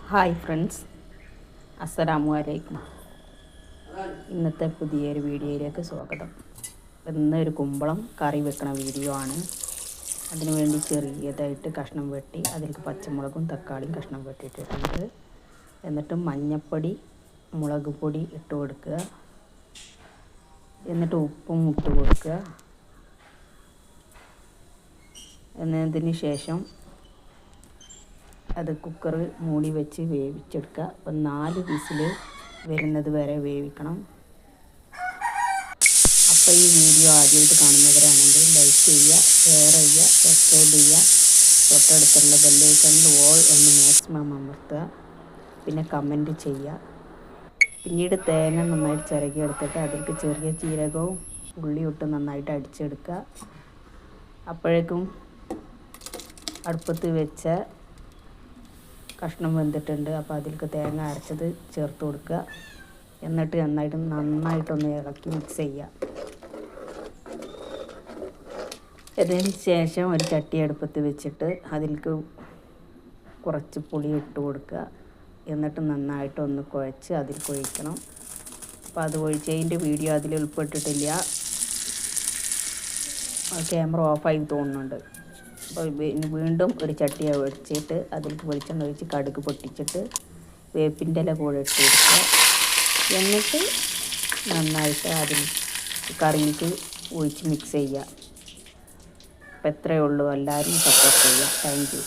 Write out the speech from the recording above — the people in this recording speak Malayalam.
ഹായ് ഫ്രണ്ട്സ്, അസ്സലാമു അലൈക്കും. ഇന്നത്തെ പുതിയൊരു വീഡിയോയിലേക്ക് സ്വാഗതം. ഇന്നൊരു കുമ്പളം കറി വെക്കണ വീഡിയോ ആണ്. അതിനുവേണ്ടി ചെറിയതായിട്ട് കഷ്ണം വെട്ടി അതിലേക്ക് പച്ചമുളകും തക്കാളിയും കഷ്ണം വെട്ടിയിട്ടിട്ടുണ്ട്. എന്നിട്ട് മഞ്ഞൾപ്പൊടി, മുളക് പൊടി ഇട്ട് കൊടുക്കുക. എന്നിട്ട് ഉപ്പും ഇട്ട് കൊടുക്കുക. എന്നതിന് ശേഷം അത് കുക്കർ മൂടി വെച്ച് വേവിച്ചെടുക്കുക. അപ്പം 4 വിസിൽ വരുന്നത് വരെ വേവിക്കണം. അപ്പോൾ ഈ വീഡിയോ ആദ്യമായിട്ട് കാണുന്നവരാണെങ്കിൽ ലൈക്ക് ചെയ്യുക, ഷെയർ ചെയ്യുക, സബ്സ്ക്രൈബ് ചെയ്യുക. തൊട്ടടുത്തുള്ള ബെല്ലൈക്കണിൽ ഓൾ ഒന്ന് മാക്സിമം അമർത്തുക. പിന്നെ കമൻറ്റ് ചെയ്യുക. പിന്നീട് തേങ്ങ നന്നായിട്ട് ചിരകി എടുത്തിട്ട് അതിലേക്ക് ചെറിയ ജീരകവും ഉള്ളിയും ഇട്ട് നന്നായിട്ട് അടിച്ചെടുക്കുക. അപ്പോഴേക്കും അടുപ്പത്ത് വെച്ച കഷ്ണം വെന്തിട്ടുണ്ട്. അപ്പോൾ അതിലേക്ക് തേങ്ങ അരച്ചത് ചേർത്ത് കൊടുക്കുക. എന്നിട്ട് നന്നായിട്ടൊന്ന് ഇളക്കി മിക്സ് ചെയ്യുക. ഇതിന് ശേഷം ഒരു ചട്ടി അടുപ്പത്ത് വെച്ചിട്ട് അതിലേക്ക് കുറച്ച് പുളി ഇട്ട് കൊടുക്കുക. എന്നിട്ട് നന്നായിട്ടൊന്ന് കുഴച്ച് അതിൽ ഒഴിക്കണം. അപ്പോൾ അത് ഒഴിച്ചതിൻ്റെ വീഡിയോ അതിൽ ഉൾപ്പെട്ടിട്ടില്ല. ക്യാമറ ഓഫായി തോന്നുന്നുണ്ട്. അപ്പോൾ വീണ്ടും ഒരു ചട്ടി ഒഴിച്ചിട്ട് അതിലേക്ക് വെളിച്ചെണ്ണ ഒഴിച്ച് കടുക് പൊട്ടിച്ചിട്ട് വേപ്പിൻ്റെ ഇല കൂടെ ഇട്ട് കൊടുക്കുക. എന്നിട്ട് നന്നായിട്ട് അതിൽ കറിക്ക് ഒഴിച്ച് മിക്സ് ചെയ്യുക. അപ്പോൾ എത്രയേ ഉള്ളൂ. എല്ലാവരും സപ്പോർട്ട് ചെയ്യുക. Thank you.